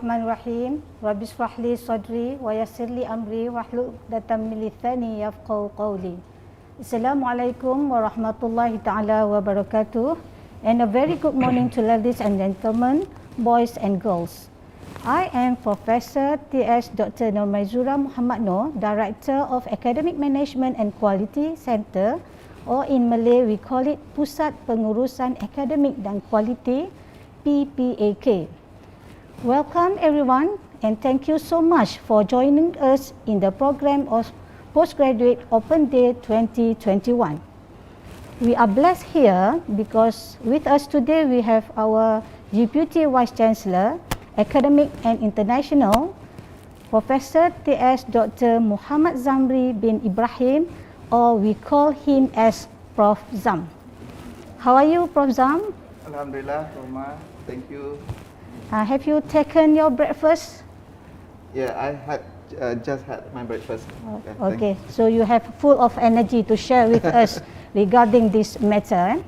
Bismillahirrahmanirrahim. Rabbi shrah li sadri wa yassir li amri wahlul 'uqdatam min lisani yafqahu qawli. Assalamualaikum warahmatullahi taala wabarakatuh. And a very good morning to ladies and gentlemen, boys and girls. I am Professor T.S. Dr. Noormaizura Muhammad Noor, Director of Academic Management and Quality Center, or in Malay we call it Pusat Pengurusan Akademik dan Kualiti, PPAK. Welcome everyone, and thank you so much for joining us in the program of Postgraduate Open Day 2021. We are blessed here because with us today we have our Deputy Vice Chancellor, Academic and International, Professor T.S. Dr. Muhammad Zamri bin Ibrahim, or we call him as Prof. Zam. How are you, Prof. Zam? Alhamdulillah, Roma. Thank you. Have you taken your breakfast? Yeah, I had just had my breakfast. Okay, so you have full of energy to share with us regarding this matter.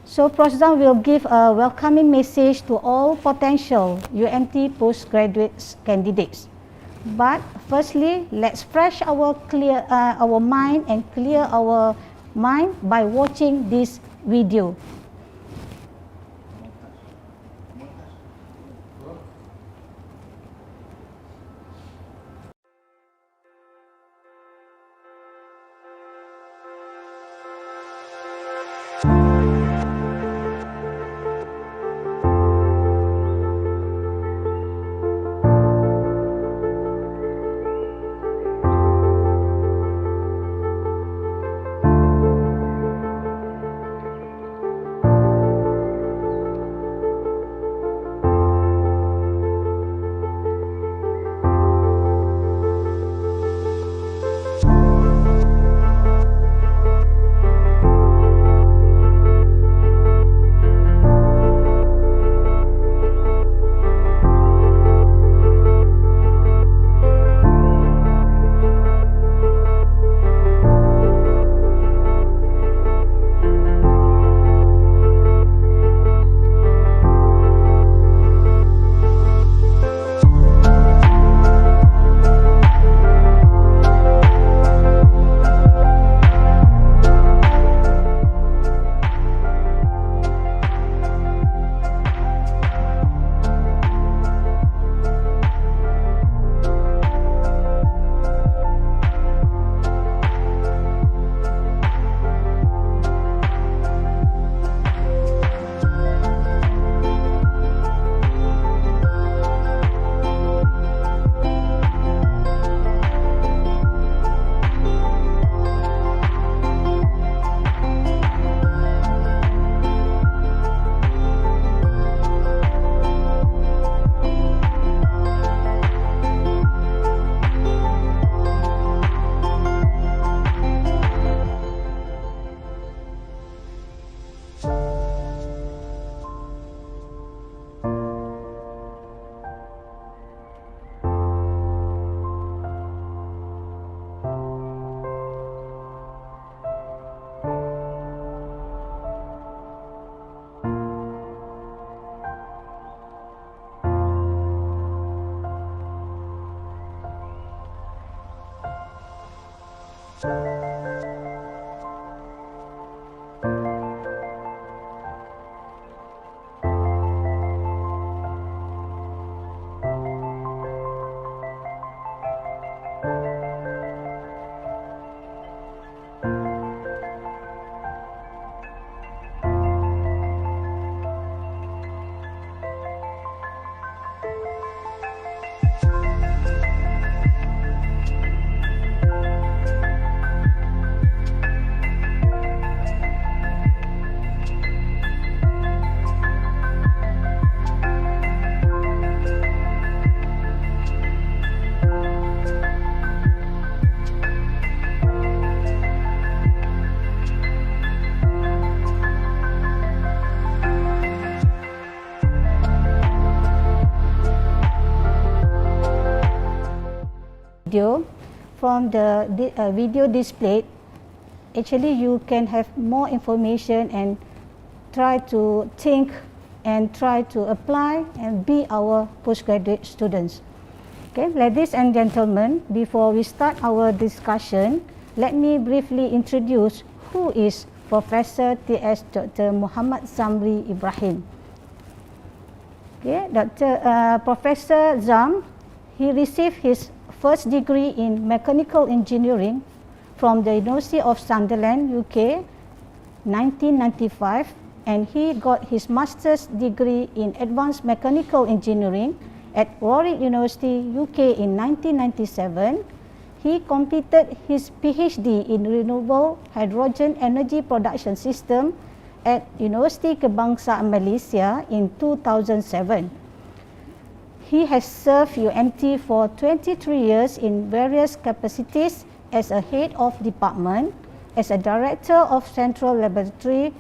So Prof. Zam will give a welcoming message to all potential UMT postgraduate candidates. But firstly, let's fresh our mind and clear our mind by watching this video. Video from the video displayed, actually you can have more information and try to think and try to apply and be our postgraduate students. Okay, ladies and gentlemen, before we start our discussion, let me briefly introduce who is Professor T.S. Dr. Muhammad Zamri Ibrahim. Okay, Professor Zam, he received his first degree in mechanical engineering from the University of Sunderland, UK, 1995, and he got his master's degree in advanced mechanical engineering at Warwick University, UK in 1997. He completed his PhD in renewable hydrogen energy production system at University Kebangsaan Malaysia in 2007. He has served UMT for 23 years in various capacities as a head of department, as a director of central laboratory,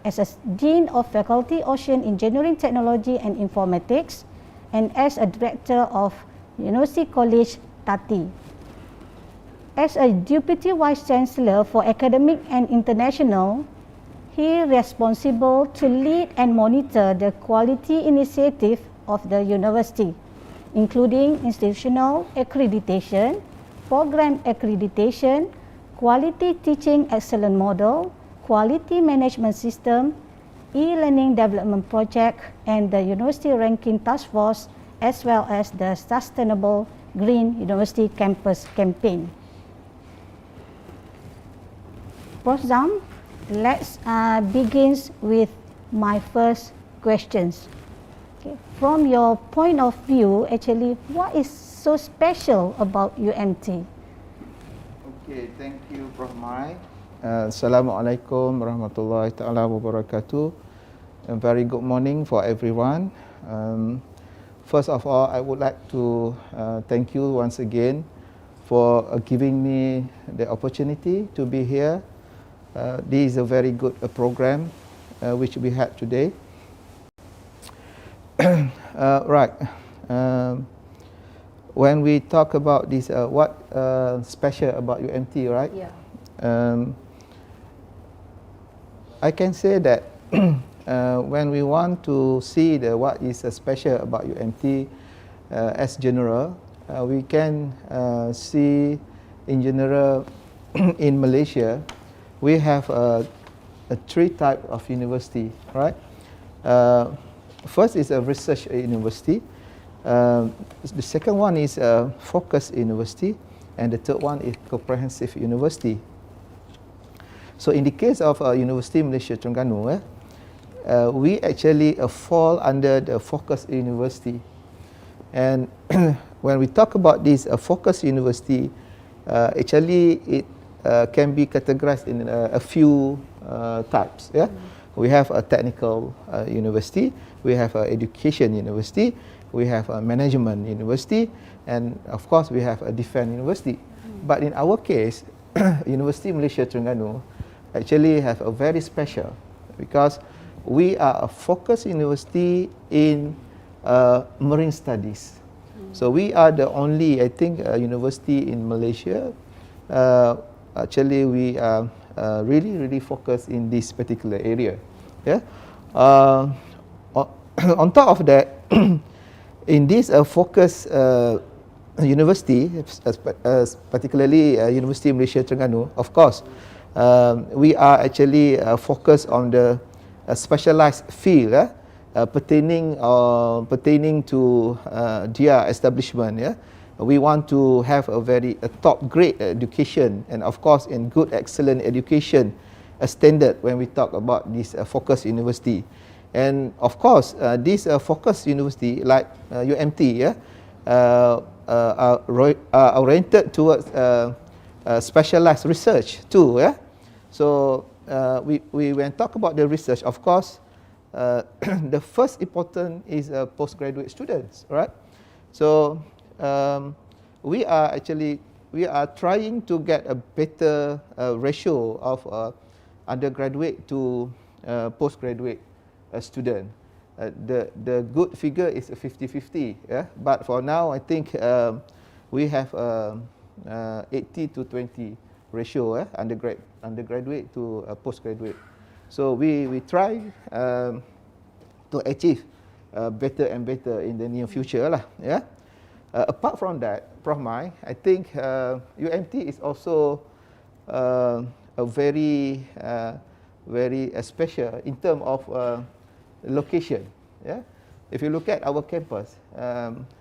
as a dean of faculty Ocean Engineering Technology and Informatics, and as a director of University College Tati. As a deputy vice chancellor for academic and international, he is responsible to lead and monitor the quality initiative of the university, including institutional accreditation, program accreditation, quality teaching excellence model, quality management system, e-learning development project, and the university ranking task force, as well as the Sustainable Green University Campus campaign. Prof. Zam, let's begin with my first questions. Okay. From your point of view, actually, what is so special about UMT? Okay, thank you, Prof. Mai. Assalamualaikum warahmatullahi taala wabarakatuh. A very good morning for everyone. First of all, I would like to thank you once again for giving me the opportunity to be here. This is a very good program which we had today. Right. When we talk about this, what special about UMT, right? Yeah. I can say that when we want to see what is special about UMT as general, we can see in general in Malaysia, we have three types of university, right? First is a research university. The second one is a focus university, and the third one is comprehensive university. So in the case of University Malaysia Terengganu, we actually fall under the focus university. And when we talk about this focus university, actually it can be categorized in a few types. Yeah, we have a technical university, we have a education university, we have a management university, and of course we have a defense university. But in our case, University Malaysia Terengganu actually have a very special, because we are a focus university in marine studies. So we are the only, I think, university in Malaysia. Actually, we are really focused in this particular area. Yeah. On top of that, in this focus university, particularly University Malaysia Terengganu, of course, we are actually focused on the specialized field pertaining to their establishment. Yeah, we want to have a top grade education, and of course in good excellent education standard when we talk about this focus university. And of course this focus university like UMT, yeah, are oriented towards specialized research too. Yeah, so we when talk about the research, of course the first important is postgraduate students, right? So we are trying to get a better ratio of undergraduate to postgraduate student. The good figure is 50-50, yeah? But for now I think we have 80-20 ratio, undergraduate to postgraduate. So we try to achieve better and better in the near future lah. Yeah. Apart from that, Prof. Mai, I think UMT is also a very special in terms of location. Yeah. If you look at our campus,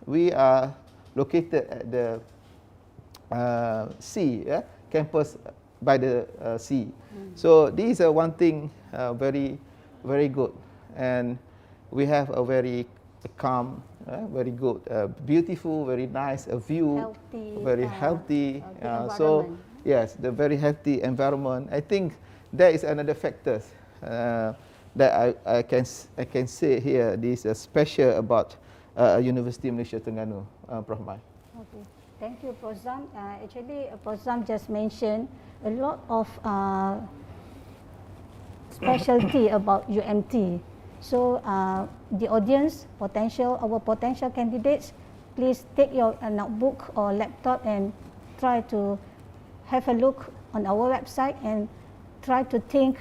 we are located at the sea, yeah, campus by the sea. So this is one thing very good, and we have a very calm, very good, beautiful, very nice view, very healthy. So yes, the very healthy environment. I think that is another factors that I can say here. This is special about University Malaysia Terengganu, Prof. Mai. Okay, thank you, Prof. Zam. Actually, Prof. Zam just mentioned a lot of specialty about UMT. So the audience, our potential candidates, please take your notebook or laptop and try to have a look on our website and try to think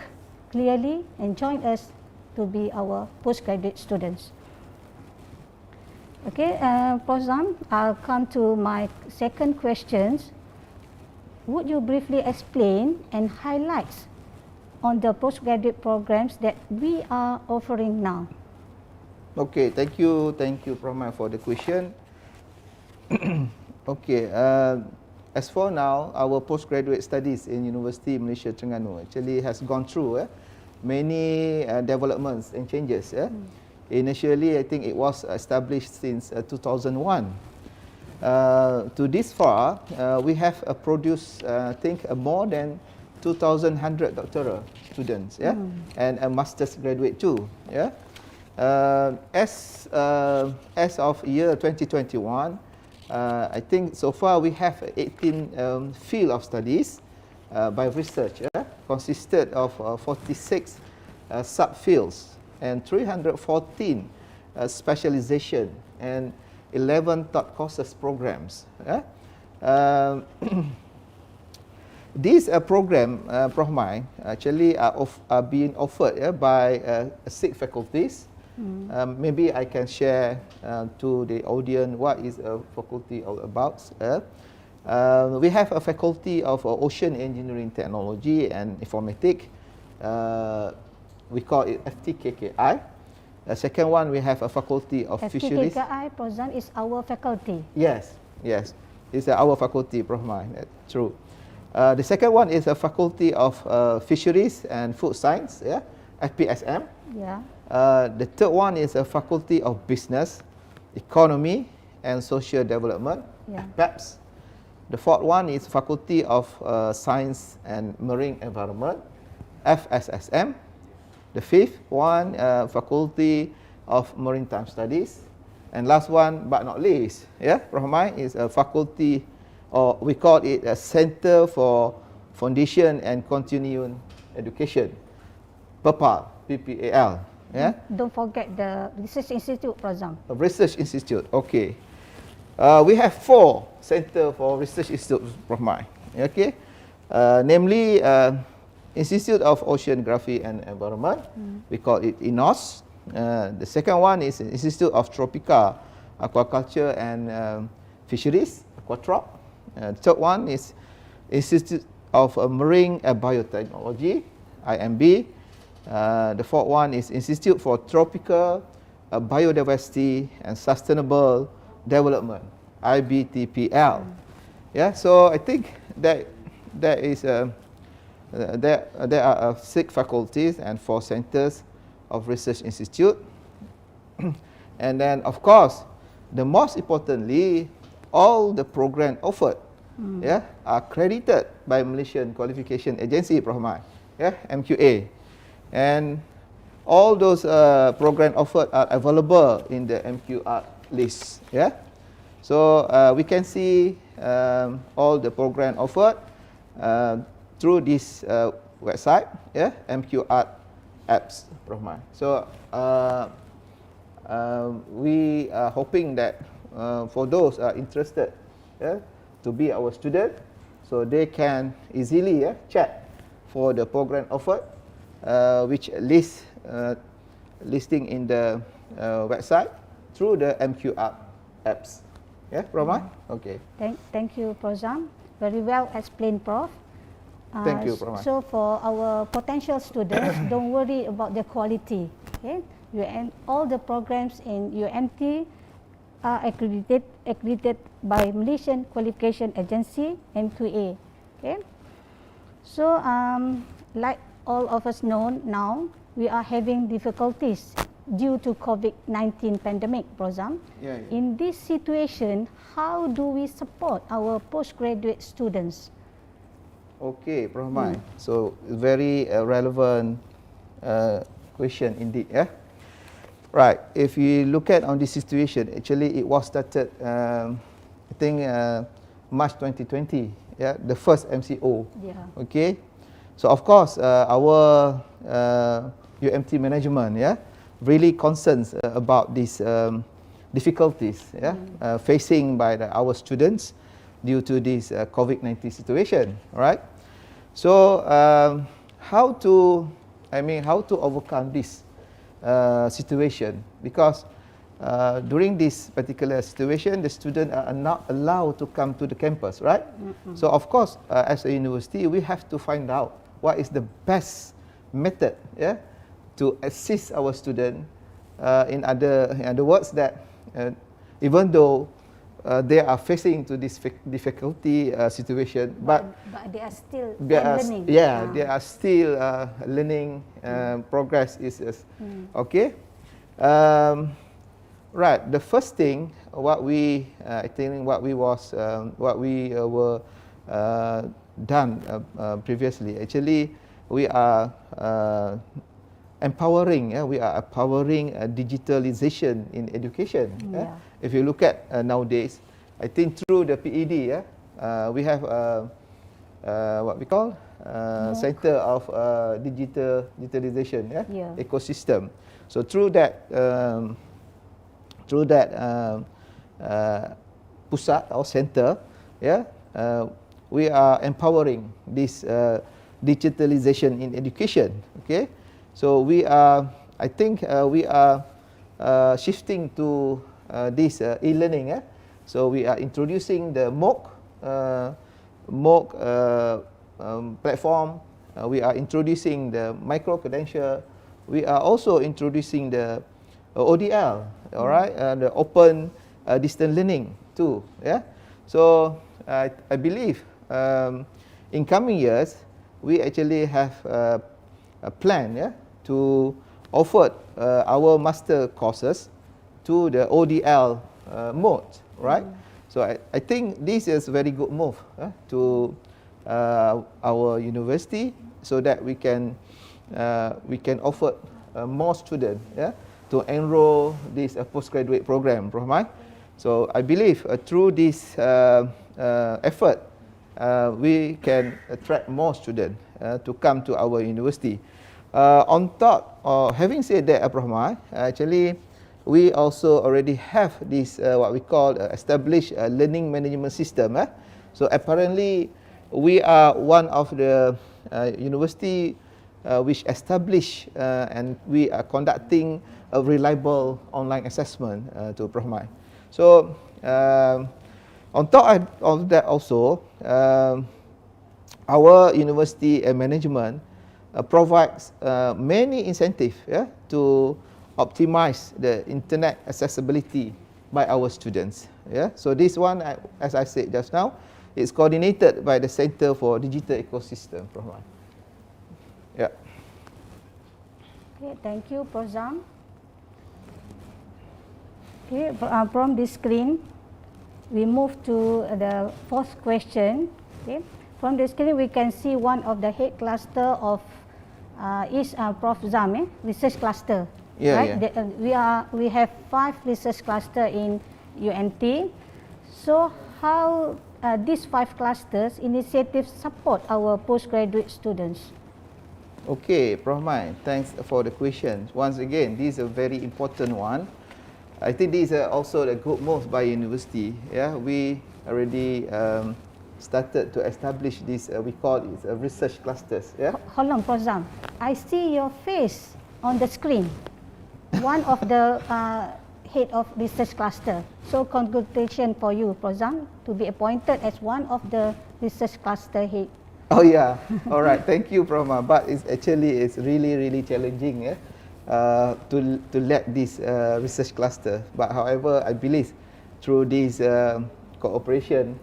clearly and join us to be our postgraduate students. Okay, Prof. Zam, I'll come to my second question. Would you briefly explain and highlight on the postgraduate programs that we are offering now? Okay, thank you, Prof. Mai, for the question. Okay, as for now, our postgraduate studies in University Malaysia Terengganu actually has gone through many developments and changes. Initially, I think it was established since 2001. To this far, we have produced, I think, more than 2,100 doctoral students, and a master's graduate too. As of year 2021, I think so far we have 18 field of studies by research, consisted of 46 subfields and 314 specialization and 11 thought courses programs. These program, Prof. Mai, actually are being offered by 6 faculties. Maybe I can share to the audience what is a faculty all about. We have a faculty of Ocean Engineering Technology and Informatics. We call it FTKKI. The second one, we have a faculty of Fisheries. FTKKI, Prof. Zam, is our faculty. Yes, it's our faculty, Prof. Mai. That's true. The second one is a faculty of Fisheries and Food Science, FPSM. The third one is a faculty of Business, Economy and Social Development, PEPS. The fourth one is faculty of Science and Marine Environment, FSSM. The fifth one, faculty of Maritime Studies. And last one but not least, Prof. Mai, is a faculty, or we call it a Center for Foundation and Continuing Education, PPAL, PPAL. Don't forget the Research Institute, Prof. Zam. Research Institute, okay. We have 4 Center for Research Institute, Prof. Mai. Okay, namely Institute of Oceanography and Environment, we call it INOS. The second one is Institute of Tropical Aquaculture and Fisheries, Aquatrop. The third one is Institute of Marine Biotechnology, IMB. The fourth one is Institute for Tropical Biodiversity and Sustainable Development, IBTPL. So I think that there are 6 faculties and 4 centers of research institute. And then, of course, the most importantly, all the program offered are accredited by Malaysian Qualification Agency, Prof. Mai, MQA. And all those program offered are available in the MQR list. So we can see all the program offered through this website, MQR apps, Prof. Mai. So we are hoping that for those interested to be our student, so they can easily check for the program offered, which list listing in the website through the MQ apps. Yeah, Prof. Okay. Thank you, Prof. Zam. Very well explained, Prof. Thank you, Prof. So for our potential students, don't worry about the quality. Okay? All the programs in UMT are accredited by Malaysian Qualification Agency (MQA). Okay. So like all of us know now, we are having difficulties due to COVID-19 pandemic, Prof. Zam. Yeah. In this situation, how do we support our postgraduate students? Okay, Prof. So very relevant question indeed. Yeah. Right. If you look at on this situation, actually it was started, I think March 2020. Yeah, the first MCO. Yeah. Okay. So of course, our UMT management, yeah, really concerns about these difficulties, yeah, facing by our students due to this COVID-19 situation, right? So how to overcome this situation? Because during this particular situation, the students are not allowed to come to the campus, right? So of course, as a university, we have to find out what is the best method, yeah, to assist our student. In other words, that even though they are facing to this difficulty situation, but they are still learning. Yeah, they are still learning. Progress is okay. Right. The first thing, what we were done previously. Actually, we are empowering. We are empowering digitalization in education. Yeah. If you look at nowadays, I think through the PED, we have what we call Center of Digitalization ecosystem. So through that pusat or center, we are empowering this digitalization in education. Okay, so we are, I think we are shifting to this e-learning. So we are introducing the MOOC platform. We are introducing the micro credential. We are also introducing the ODL, all right, the open distance learning too. Yeah. So I believe in coming years we actually have a plan, to offer our master courses to the ODL mode, right? So I think this is a very good move to our university, so that we can offer more students, to enroll this postgraduate program, Prof. So I believe through this effort, we can attract more students to come to our university. On top, having said that, Prof. Actually, we also already have this what we call established learning management system. So apparently, we are one of the university which established and we are conducting a reliable online assessment to Prof. So on top of that also, our university management provides many incentives to optimize the internet accessibility by our students. So this one, as I said just now, is coordinated by the Center for Digital Ecosystem, Prof. Yeah. Okay, thank you, Prof. Zam. Okay, from this screen, we move to the fourth question. Okay, from the screen we can see one of the head cluster of is Prof. Zam, research cluster. Yeah, right? We have 5 research cluster in UMT. So how these 5 clusters initiatives support our postgraduate students? Okay, Prof. Thanks for the question. Once again, this is a very important one. I think this is also a good move by university. We already started to establish this. We call it research clusters. Hold on, Prof. Zam. I see your face on the screen. one of the head of research cluster. So congratulations for you, Prof. to be appointed as one of the research cluster head. Oh yeah, all right. Thank you, Prof. But it's really challenging, to lead this research cluster. But however, I believe through this cooperation,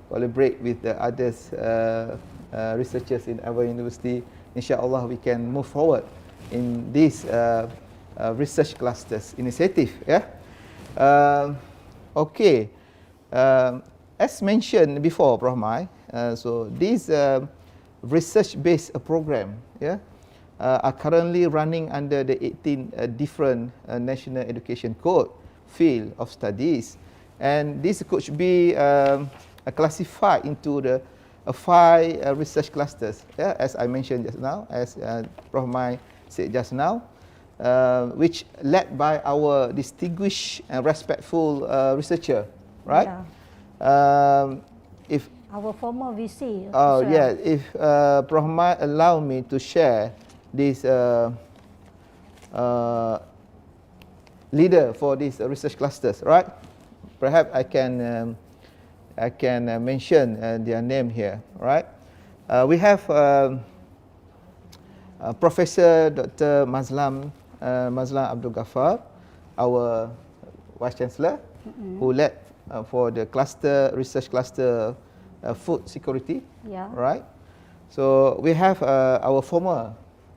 collaborate with the others researchers in our university, inshallah we can move forward in this research clusters initiative. Okay. As mentioned before, Prof. So this research-based program are currently running under the 18 different national education code field of studies, and this could be classified into the 5 research clusters, as I mentioned just now, as Prof. said just now, which led by our distinguished and respectful researcher, right? Yeah. If our former VC. Oh yeah, if Prof. allow me to share this leader for these research clusters, right? Perhaps I can mention their name here, right? We have Professor Dr. Mazlam Abdul Ghaffar, our Vice Chancellor, who led for the research cluster food security, right? So we have our former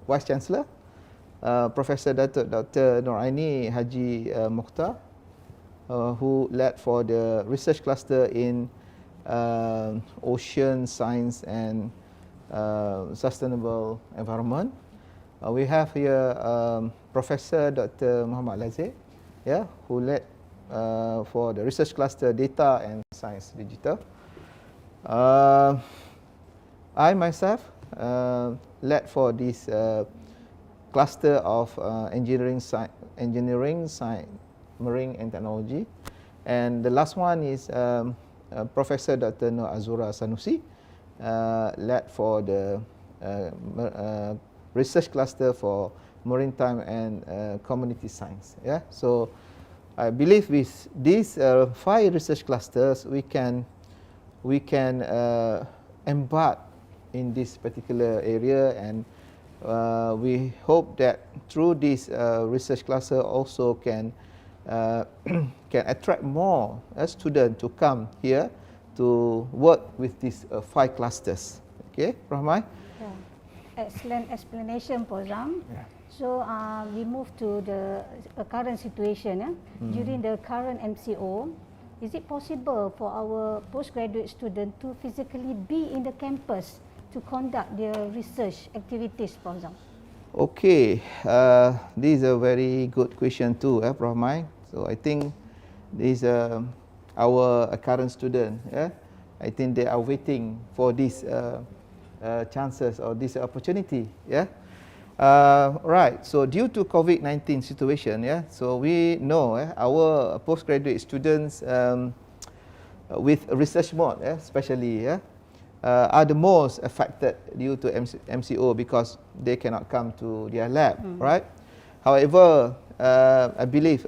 Vice Chancellor, Professor Dr. Noormaizura Haji Mokhtar, who led for the research cluster in ocean science and sustainable environment. We have here Professor Dr. Muhammad Lazir, who led for the research cluster data and science digital. I myself led for this cluster of engineering, science, marine and technology, and the last one is Professor Dr. Noormaizura Sanusi, led for the research cluster for maritime and community science. So I believe with these 5 research clusters, we can embark in this particular area, and we hope that through this research cluster also can attract more students to come here to work with these 5 clusters. Okay, Prof. Yeah. Excellent explanation, Prof. So we move to the current situation. During the current MCO, is it possible for our postgraduate students to physically be in the campus to conduct their research activities, Prof? Okay, this is a very good question too, Prof. So I think these our current student, I think they are waiting for these chances or this opportunity. Right. So due to COVID-19 situation, so we know our postgraduate students with research mode, especially, are the most affected due to MCO because they cannot come to their lab, right? However, I believe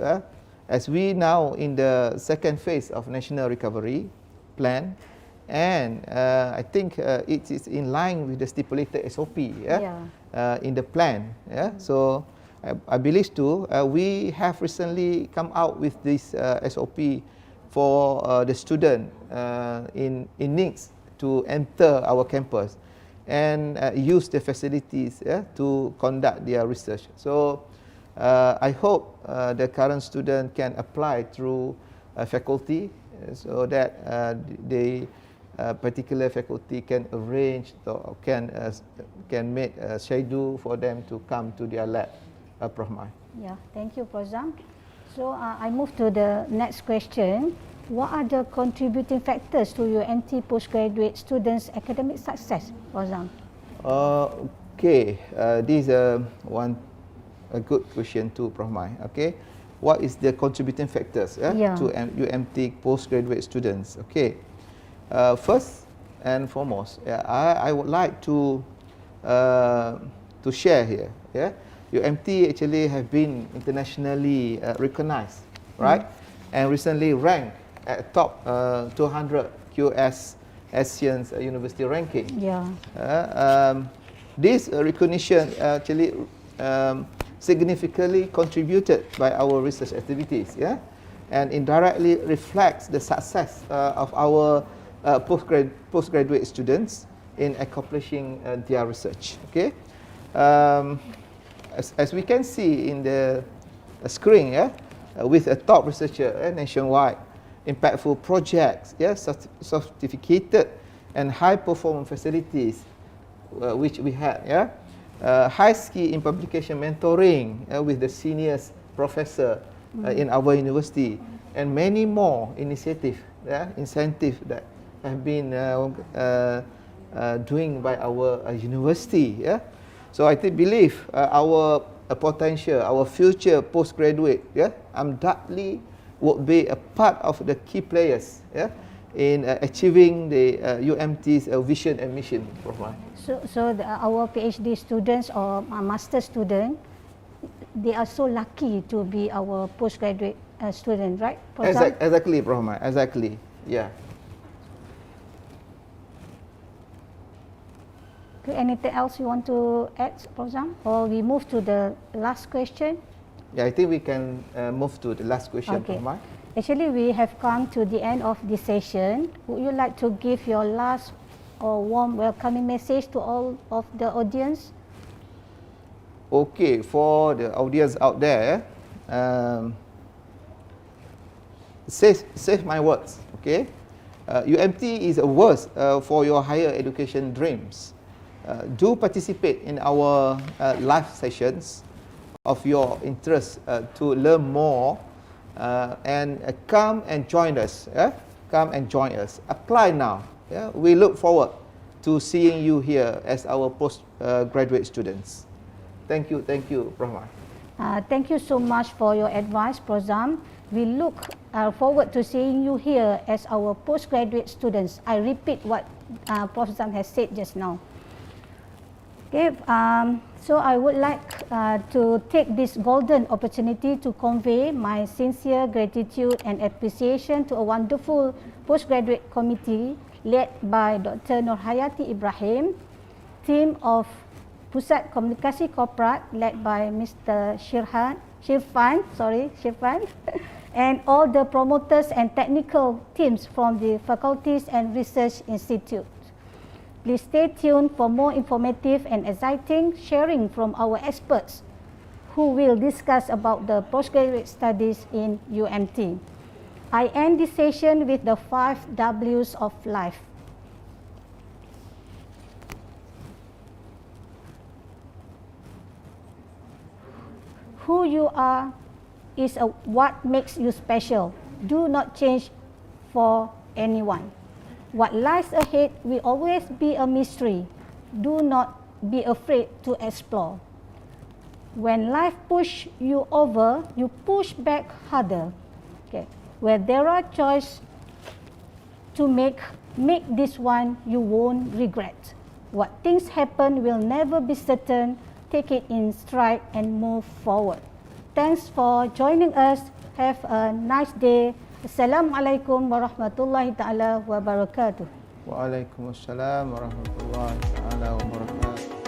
as we now in the second phase of national recovery plan, and I think it is in line with the stipulated SOP in the plan. So I believe too, we have recently come out with this SOP for the student in needs to enter our campus and use the facilities to conduct their research. So I hope the current student can apply through faculty so that the particular faculty can arrange or can make a schedule for them to come to their lab. Prof. Yeah, thank you, Prof. So I move to the next question. What are the contributing factors to UMT postgraduate students' academic success, Prof? Okay, this is a good question too, Prof. Okay, what is the contributing factors to UMT postgraduate students? Okay, first and foremost, I would like to share here UMT actually have been internationally recognized, right? And recently ranked at top 200 QS ASEAN university ranking. Yeah. This recognition actually significantly contributed by our research activities, yeah, and indirectly reflects the success of our postgraduate students in accomplishing their research. Okay, as we can see in the screen, yeah, with a top researcher nationwide, impactful projects, yeah, sophisticated and high performance facilities, which we had, yeah, high skill in publication mentoring with the seniors professor in our university, and many more initiative, yeah, incentive that have been doing by our university, yeah. So I believe our potential, our future postgraduate, yeah, undoubtedly would be a part of the key players, yeah, in achieving the UMT's vision and mission, Prof. So our PhD students or master student, they are so lucky to be our postgraduate student, right? Exactly, Prof. Exactly, yeah. Okay, anything else you want to add, Prof. Or we move to the last question? Yeah, I think we can move to the last question, Okay. Prof. Actually, we have come to the end of this session. Would you like to give your last or warm welcoming message to all of the audience? Okay, for the audience out there, save my words, okay? UMT is a worth for your higher education dreams. Do participate in our live sessions of your interest to learn more and come and join us. Yeah? Come and join us. Apply now. Yeah? We look forward to seeing you here as our postgraduate students. Thank you, Prof. Thank you so much for your advice, Prof. We look forward to seeing you here as our postgraduate students. I repeat what Prof. has said just now. Okay, so I would like to take this golden opportunity to convey my sincere gratitude and appreciation to a wonderful postgraduate committee led by Dr. Nurhayati Ibrahim, team of Pusat Komunikasi Korporat led by Mr. Shirfan, and all the promoters and technical teams from the faculties and research institute. Please stay tuned for more informative and exciting sharing from our experts who will discuss about the postgraduate studies in UMT. I end this session with the 5 W's of life. Who you are is what makes you special. Do not change for anyone. What lies ahead will always be a mystery. Do not be afraid to explore. When life pushes you over, you push back harder. Okay. Where there are choices to make this one you won't regret. What things happen will never be certain. Take it in stride and move forward. Thanks for joining us. Have a nice day. Assalamualaikum warahmatullahi ta'ala wabarakatuh. Waalaikumsalam warahmatullahi ta'ala wabarakatuh.